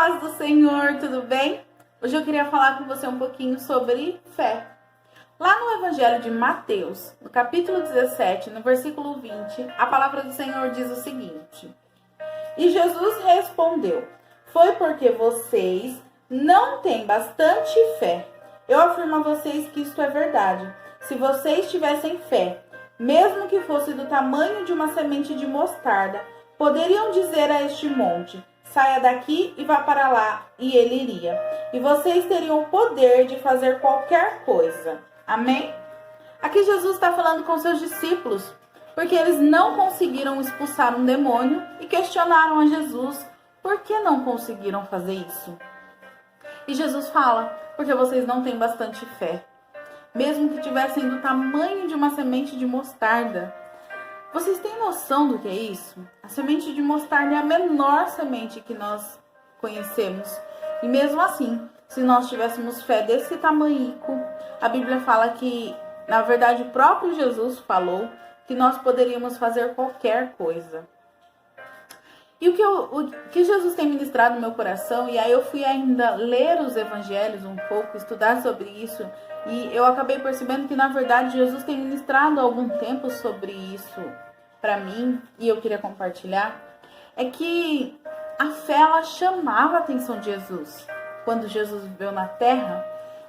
paz do Senhor, tudo bem? Hoje eu queria falar com você um pouquinho sobre fé. Lá no Evangelho de Mateus, no capítulo 17, no versículo 20, a palavra do Senhor diz o seguinte: E Jesus respondeu: Foi porque vocês não têm bastante fé. Eu afirmo a vocês que isto é verdade. Se vocês tivessem fé, mesmo que fosse do tamanho de uma semente de mostarda, poderiam dizer a este monte: saia daqui e vá para lá, e ele iria. E vocês teriam o poder de fazer qualquer coisa. Amém? Aqui Jesus está falando com seus discípulos, porque eles não conseguiram expulsar um demônio e questionaram a Jesus por que não conseguiram fazer isso. E Jesus fala: porque vocês não têm bastante fé. Mesmo que tivessem do tamanho de uma semente de mostarda. Vocês têm noção do que é isso? A semente de mostarda é a menor semente que nós conhecemos. E mesmo assim, se nós tivéssemos fé desse tamanhico, a Bíblia fala que, na verdade, o próprio Jesus falou que nós poderíamos fazer qualquer coisa. E o que Jesus tem ministrado no meu coração, e aí eu fui ainda ler os evangelhos um pouco, estudar sobre isso, e eu acabei percebendo que, na verdade, Jesus tem ministrado há algum tempo sobre isso para mim, e eu queria compartilhar, é que a fé, ela chamava a atenção de Jesus. Quando Jesus viveu na terra,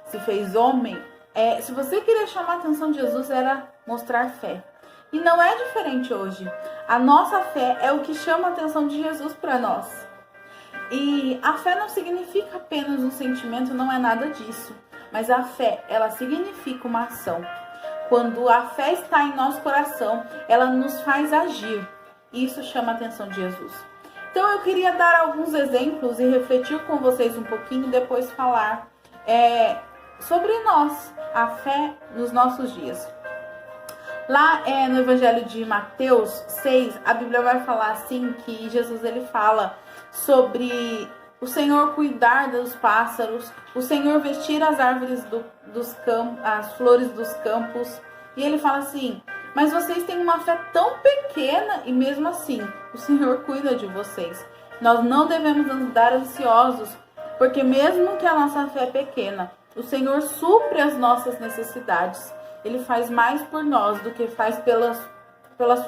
se fez homem, se você queria chamar a atenção de Jesus, era mostrar fé. E não é diferente hoje. A nossa fé é o que chama a atenção de Jesus para nós. E a fé não significa apenas um sentimento, não é nada disso. Mas a fé, ela significa uma ação. Quando a fé está em nosso coração, ela nos faz agir. Isso chama a atenção de Jesus. Então eu queria dar alguns exemplos e refletir com vocês um pouquinho e depois falar sobre nós, a fé nos nossos dias. Lá no Evangelho de Mateus 6, a Bíblia vai falar assim, que Jesus ele fala sobre o Senhor cuidar dos pássaros, o Senhor vestir as árvores dos campos, as flores dos campos. E ele fala assim: mas vocês têm uma fé tão pequena e mesmo assim o Senhor cuida de vocês. Nós não devemos andar ansiosos, porque mesmo que a nossa fé é pequena, o Senhor supre as nossas necessidades. Ele faz mais por nós do que faz pelas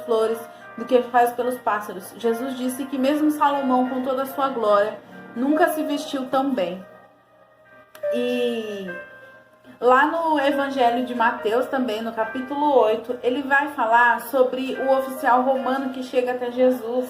flores, do que faz pelos pássaros. Jesus disse que mesmo Salomão, com toda a sua glória, nunca se vestiu tão bem. E lá no Evangelho de Mateus também, no capítulo 8, ele vai falar sobre o oficial romano que chega até Jesus.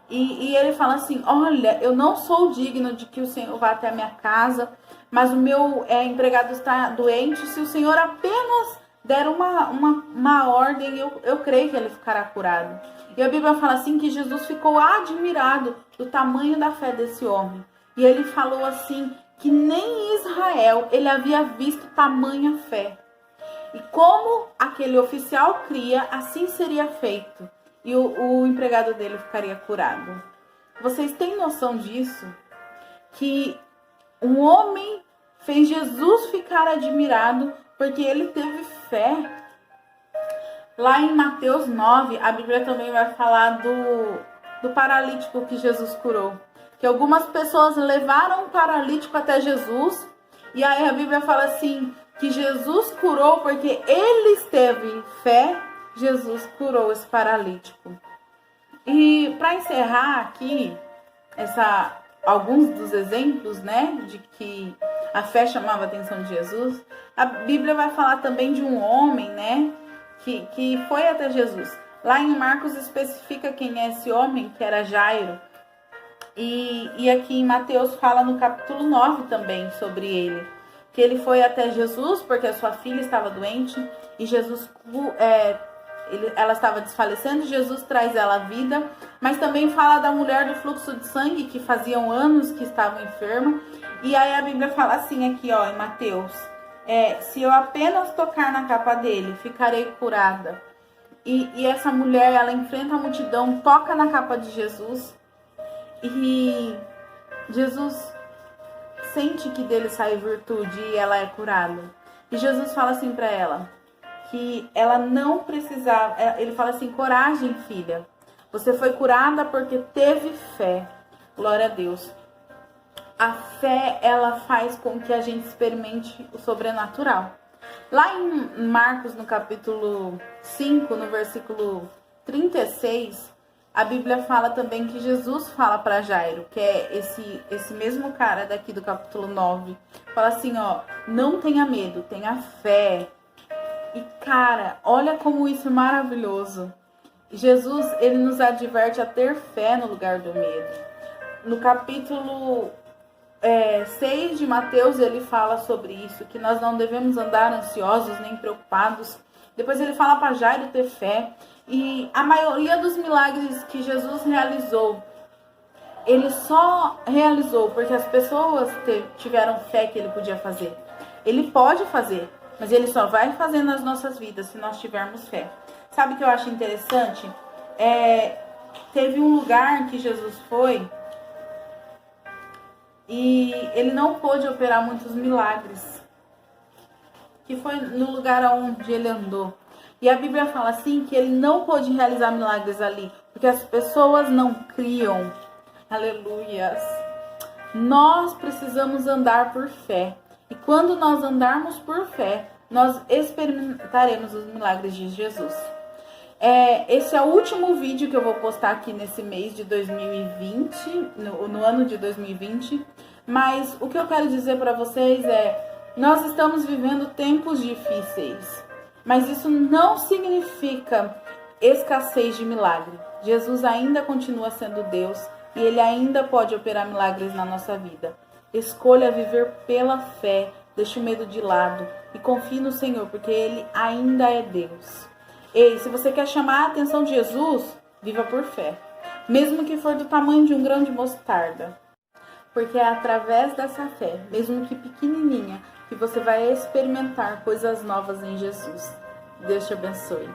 E ele fala assim: olha, eu não sou digno de que o Senhor vá até a minha casa, mas o meu empregado está doente. Se o Senhor apenas der uma ordem, eu creio que ele ficará curado. E a Bíblia fala assim que Jesus ficou admirado do tamanho da fé desse homem. E ele falou assim que nem em Israel ele havia visto tamanha fé. E como aquele oficial cria, assim seria feito. E o empregado dele ficaria curado. Vocês têm noção disso? Que um homem fez Jesus ficar admirado porque ele teve fé. Lá em Mateus 9, a Bíblia também vai falar do paralítico que Jesus curou. Que algumas pessoas levaram o paralítico até Jesus. E aí a Bíblia fala assim, que Jesus curou porque ele teve fé. Jesus curou esse paralítico. E para encerrar aqui, alguns dos exemplos, né, de que a fé chamava a atenção de Jesus, a Bíblia vai falar também de um homem, né, que foi até Jesus. Lá em Marcos especifica quem é esse homem, que era Jairo. E aqui em Mateus fala no capítulo 9 também sobre ele. Que ele foi até Jesus porque a sua filha estava doente e Jesus ela estava desfalecendo, Jesus traz ela à vida, mas também fala da mulher do fluxo de sangue, que faziam anos que estava enferma, e aí a Bíblia fala assim aqui, ó, em Mateus, se eu apenas tocar na capa dele, ficarei curada. E essa mulher, ela enfrenta a multidão, toca na capa de Jesus, e Jesus sente que dele sai virtude e ela é curada. E Jesus fala assim para ela, que ela não precisava, ele fala assim: coragem, filha, você foi curada porque teve fé. Glória a Deus. A fé, ela faz com que a gente experimente o sobrenatural. Lá em Marcos, no capítulo 5, no versículo 36, a Bíblia fala também que Jesus fala para Jairo, que é esse mesmo cara daqui do capítulo 9. Fala assim, ó, não tenha medo, tenha fé. E cara, olha como isso é maravilhoso. Jesus, ele nos adverte a ter fé no lugar do medo. No capítulo 6 de Mateus, ele fala sobre isso, que nós não devemos andar ansiosos nem preocupados. Depois ele fala para Jairo ter fé. E a maioria dos milagres que Jesus realizou, ele só realizou porque as pessoas tiveram fé que ele podia fazer. Ele pode fazer, mas ele só vai fazer nas nossas vidas se nós tivermos fé. Sabe o que eu acho interessante? Teve um lugar que Jesus foi e ele não pôde operar muitos milagres, que foi no lugar onde ele andou. E a Bíblia fala assim que ele não pôde realizar milagres ali, porque as pessoas não criam. Aleluias. Nós precisamos andar por fé. E quando nós andarmos por fé, nós experimentaremos os milagres de Jesus. Esse é o último vídeo que eu vou postar aqui nesse mês de 2020, no ano de 2020. Mas o que eu quero dizer para vocês nós estamos vivendo tempos difíceis. Mas isso não significa escassez de milagre. Jesus ainda continua sendo Deus e Ele ainda pode operar milagres na nossa vida. Escolha viver pela fé, deixe o medo de lado e confie no Senhor, porque Ele ainda é Deus. Ei, se você quer chamar a atenção de Jesus, viva por fé, mesmo que for do tamanho de um grão de mostarda. Porque é através dessa fé, mesmo que pequenininha, que você vai experimentar coisas novas em Jesus. Deus te abençoe.